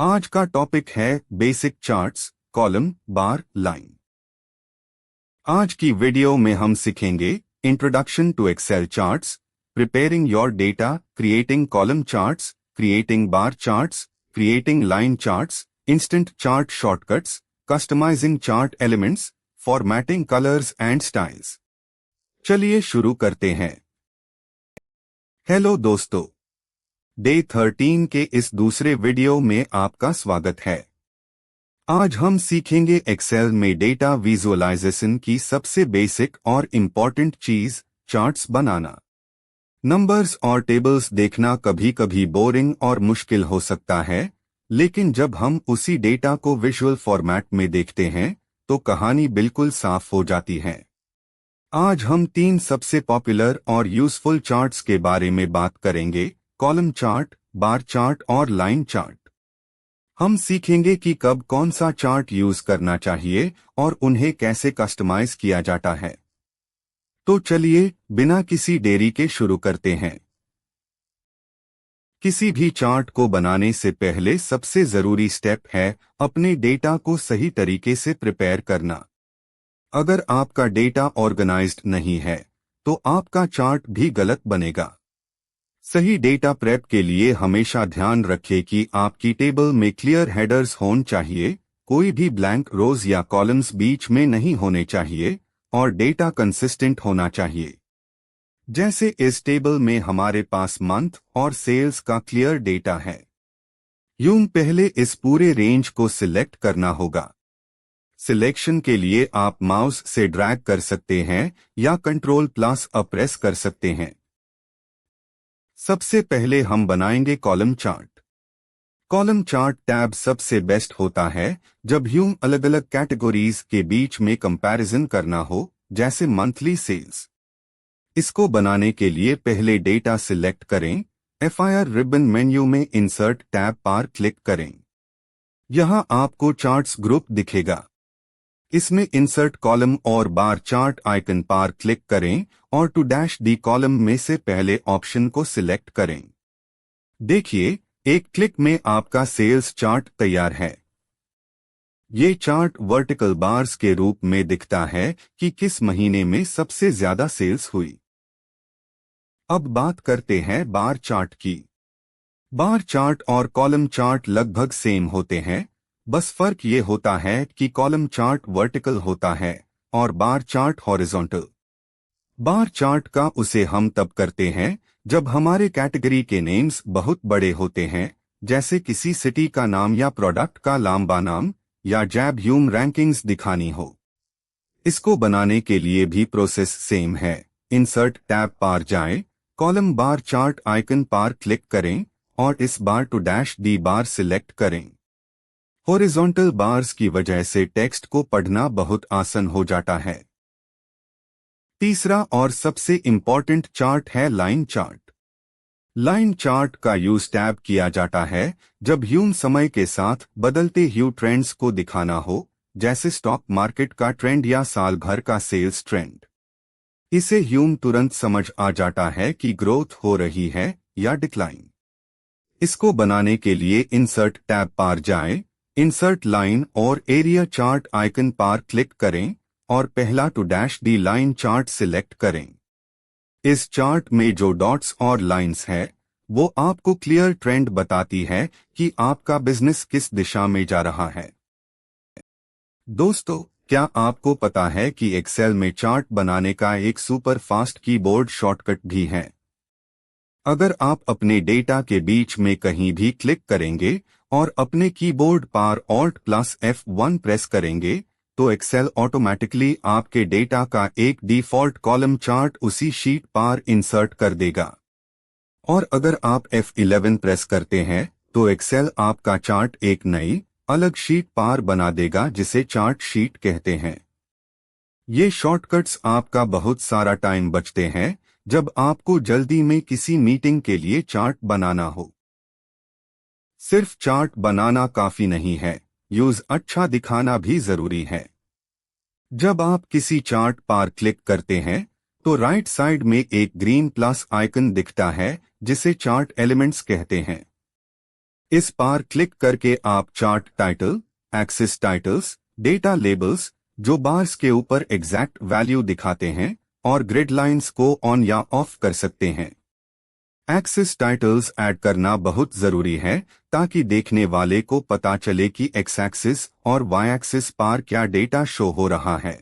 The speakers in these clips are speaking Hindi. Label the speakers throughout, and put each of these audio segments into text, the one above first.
Speaker 1: आज का टॉपिक है basic charts, column, bar, line. आज की वीडियो में हम सीखेंगे introduction to Excel charts, preparing your data, creating column charts, creating bar charts, creating line charts, instant chart shortcuts, customising chart elements, formatting colours and styles. चलिए शुरू करते हैं। हेलो दोस्तों, डे 13 के इस दूसरे वीडियो में आपका स्वागत है। आज हम सीखेंगे एक्सेल में डेटा विजुअलाइजेशन की सबसे बेसिक और इम्पॉर्टेंट चीज, चार्ट्स बनाना। नंबर्स और टेबल्स देखना कभी कभी बोरिंग और मुश्किल हो सकता है, लेकिन जब हम उसी डेटा को विजुअल फॉर्मेट में देखते हैं तो कहानी बिल्कुल साफ हो जाती है। आज हम 3 सबसे पॉपुलर और यूजफुल चार्ट्स के बारे में बात करेंगे, कॉलम चार्ट, बार चार्ट और लाइन चार्ट। हम सीखेंगे कि कब कौन सा चार्ट यूज करना चाहिए और उन्हें कैसे कस्टमाइज किया जाता है। तो चलिए बिना किसी देरी के शुरू करते हैं। किसी भी चार्ट को बनाने से पहले सबसे जरूरी स्टेप है अपने डेटा को सही तरीके से प्रिपेयर करना। अगर आपका डेटा ऑर्गेनाइज्ड नहीं है तो आपका चार्ट भी गलत बनेगा। सही डेटा प्रेप के लिए हमेशा ध्यान रखें कि आपकी टेबल में क्लियर हेडर्स होने चाहिए, कोई भी ब्लैंक रोज या कॉलम्स बीच में नहीं होने चाहिए और डेटा कंसिस्टेंट होना चाहिए। जैसे इस टेबल में हमारे पास मंथ और सेल्स का क्लियर डेटा है। यूं पहले इस पूरे रेंज को सिलेक्ट करना होगा। सिलेक्शन के लिए आप माउस से ड्रैग कर सकते हैं या Ctrl+A प्रेस कर सकते हैं। सबसे पहले हम बनाएंगे column chart. Column chart tab सबसे बेस्ट होता है जब यूं अलग अलग कैटेगरीज के बीच में कंपैरिजन करना हो, जैसे मंथली सेल्स। इसको बनाने के लिए पहले डेटा सिलेक्ट करें, FIR रिबन मेन्यू में इंसर्ट टैब पर क्लिक करें। यहां आपको चार्ट्स ग्रुप दिखेगा। इसमें इंसर्ट कॉलम और बार चार्ट आइकन पर क्लिक करें और टू डैश डी कॉलम में से पहले ऑप्शन को सिलेक्ट करें। देखिए, एक क्लिक में आपका सेल्स चार्ट तैयार है। ये चार्ट वर्टिकल बार्स के रूप में दिखता है कि किस महीने में सबसे ज्यादा सेल्स हुई। अब बात करते हैं बार चार्ट की। बार चार्ट और कॉलम चार्ट लगभग सेम होते हैं, बस फर्क ये होता है कि कॉलम चार्ट वर्टिकल होता है और bar chart horizontal. Bar chart का उसे हम तब करते हैं जब हमारे कैटेगरी के नेम्स बहुत बड़े होते हैं, जैसे किसी सिटी का नाम या प्रोडक्ट का लंबा नाम, या जैब ह्यूम रैंकिंग्स दिखानी हो। इसको बनाने के लिए भी प्रोसेस सेम है। इंसर्ट टैब पर जाएं, कॉलम बार चार्ट आइकन पर क्लिक करें और इस बार two dash D bar select करें। हॉरिजॉन्टल बार्स की वजह से टेक्स्ट को पढ़ना बहुत आसान हो जाता है। तीसरा और सबसे इम्पॉर्टेंट चार्ट है लाइन चार्ट। लाइन चार्ट का यूज टैब किया जाता है जब ह्यूम समय के साथ बदलते ह्यू ट्रेंड्स को दिखाना हो, जैसे स्टॉक मार्केट का ट्रेंड या साल भर का सेल्स ट्रेंड। इसे ह्यूम तुरंत समझ आ जाता है कि ग्रोथ हो रही है या डिक्लाइन। इसको बनाने के लिए इंसर्ट टैब पर जाएं, इंसर्ट लाइन और एरिया चार्ट आइकन पर क्लिक करें और पहला two dash D line chart select करें। इस चार्ट में जो डॉट्स और लाइंस है वो आपको क्लियर ट्रेंड बताती है कि आपका बिजनेस किस दिशा में जा रहा है। दोस्तों, क्या आपको पता है कि एक्सेल में चार्ट बनाने का एक सुपर फास्ट कीबोर्ड शॉर्टकट भी है? अगर आप अपने डेटा के बीच में कहीं भी क्लिक करेंगे और अपने कीबोर्ड पर Alt+F1 प्रेस करेंगे तो एक्सेल ऑटोमेटिकली आपके डेटा का एक डिफ़ॉल्ट कॉलम चार्ट उसी शीट पर इंसर्ट कर देगा। और अगर आप F11 प्रेस करते हैं तो एक्सेल आपका चार्ट एक नई अलग शीट पर बना देगा, जिसे चार्ट शीट कहते हैं। ये शॉर्टकट्स आपका बहुत सारा टाइम बचते हैं जब आपको जल्दी में किसी मीटिंग के लिए चार्ट बनाना हो। सिर्फ चार्ट बनाना काफी नहीं है, यूज अच्छा दिखाना भी जरूरी है। जब आप किसी चार्ट पर क्लिक करते हैं तो राइट साइड में एक ग्रीन प्लस आइकन दिखता है जिसे चार्ट एलिमेंट्स कहते हैं। इस पर क्लिक करके आप chart title, axis titles, data labels जो बार्स के ऊपर एग्जैक्ट वैल्यू दिखाते हैं और ग्रिड लाइंस को ऑन या ऑफ कर सकते हैं। एक्सिस टाइटल्स ऐड करना बहुत जरूरी है ताकि देखने वाले को पता चले कि एक्स एक्सिस और वाई एक्सिस पर क्या डेटा शो हो रहा है।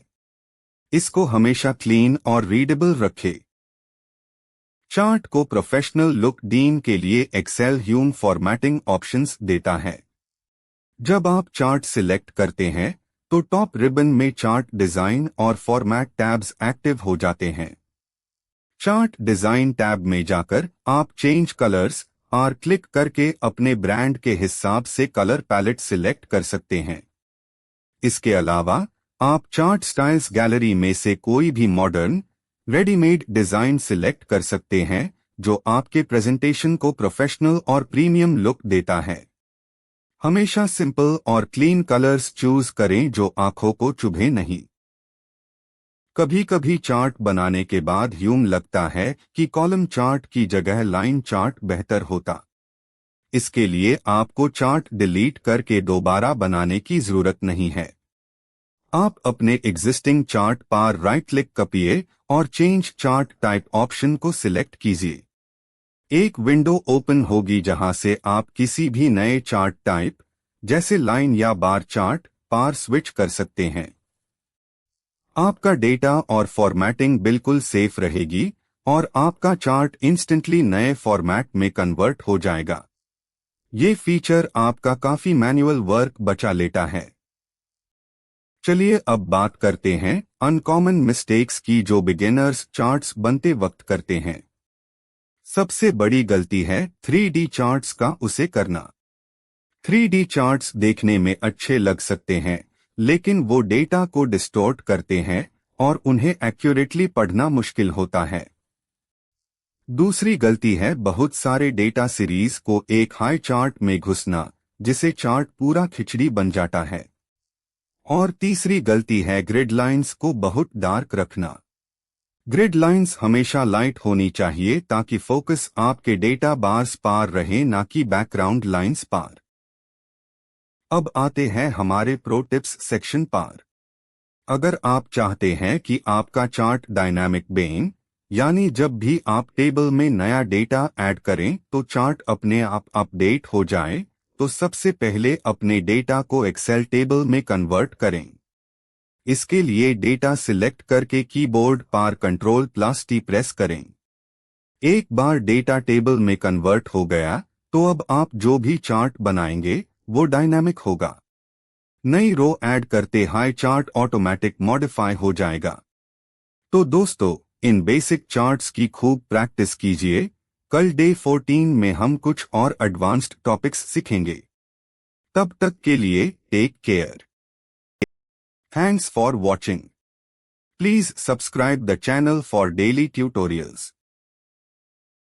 Speaker 1: इसको हमेशा क्लीन और रीडेबल रखें। चार्ट को प्रोफेशनल लुक देने के लिए एक्सेल ह्यूम फॉर्मेटिंग ऑप्शंस देता है। जब आप चार्ट सिलेक्ट करते हैं तो टॉप रिबन में चार्ट डिजाइन और फॉर्मेट टैब्स एक्टिव हो जाते हैं। चार्ट डिजाइन टैब में जाकर आप चेंज कलर्स और क्लिक करके अपने ब्रांड के हिसाब से कलर पैलेट सिलेक्ट कर सकते हैं। इसके अलावा आप चार्ट स्टाइल्स गैलरी में से कोई भी मॉडर्न रेडीमेड डिजाइन सिलेक्ट कर सकते हैं जो आपके प्रेजेंटेशन को प्रोफेशनल और प्रीमियम लुक देता है। हमेशा सिंपल और क्लीन कलर्स चूज करें जो आंखों को चुभे नहीं। कभी कभी चार्ट बनाने के बाद यूं लगता है कि कॉलम चार्ट की जगह लाइन चार्ट बेहतर होता। इसके लिए आपको चार्ट डिलीट करके दोबारा बनाने की जरूरत नहीं है। आप अपने एग्जिस्टिंग चार्ट पर राइट क्लिक करिए और चेंज चार्ट टाइप ऑप्शन को सिलेक्ट कीजिए। एक विंडो ओपन होगी जहां से आप किसी भी नए चार्ट टाइप जैसे लाइन या बार चार्ट पर स्विच कर सकते हैं। आपका डेटा और फॉर्मेटिंग बिल्कुल सेफ रहेगी और आपका चार्ट इंस्टेंटली नए फॉर्मेट में कन्वर्ट हो जाएगा। ये फीचर आपका काफी मैनुअल वर्क बचा लेता है। चलिए अब बात करते हैं अनकॉमन मिस्टेक्स की जो बिगिनर्स चार्ट्स बनते वक्त करते हैं। सबसे बड़ी गलती है 3D चार्ट्स का उसे करना। 3D चार्ट्स देखने में अच्छे लग सकते हैं लेकिन वो डेटा को डिस्टॉर्ट करते हैं और उन्हें एक्यूरेटली पढ़ना मुश्किल होता है। दूसरी गलती है बहुत सारे डेटा सीरीज को एक हाई चार्ट में घुसना जिसे चार्ट पूरा खिचड़ी बन जाता है। और तीसरी गलती है ग्रिड लाइंस को बहुत डार्क रखना। ग्रिड लाइंस हमेशा लाइट होनी चाहिए ताकि फोकस आपके डेटा बार्स पार रहे ना कि बैकग्राउंड लाइंस पार। अब आते हैं हमारे प्रो टिप्स सेक्शन पर। अगर आप चाहते हैं कि आपका चार्ट डायनामिक बेन यानी जब भी आप टेबल में नया डेटा ऐड करें तो चार्ट अपने आप अपडेट हो जाए तो सबसे पहले अपने डेटा को एक्सेल टेबल में कन्वर्ट करें। इसके लिए डेटा सिलेक्ट करके कीबोर्ड पर Ctrl+T प्रेस करें। एक बार डेटा टेबल में कन्वर्ट हो गया तो अब आप जो भी चार्ट बनाएंगे वो डायनामिक होगा। नई रो ऐड करते हाई चार्ट ऑटोमेटिक मॉडिफाई हो जाएगा। तो दोस्तों इन बेसिक चार्ट्स की खूब प्रैक्टिस कीजिए। कल डे 14 में हम कुछ और एडवांस्ड टॉपिक्स सीखेंगे। तब तक के लिए take care. Thanks for watching. Please subscribe the channel for daily tutorials.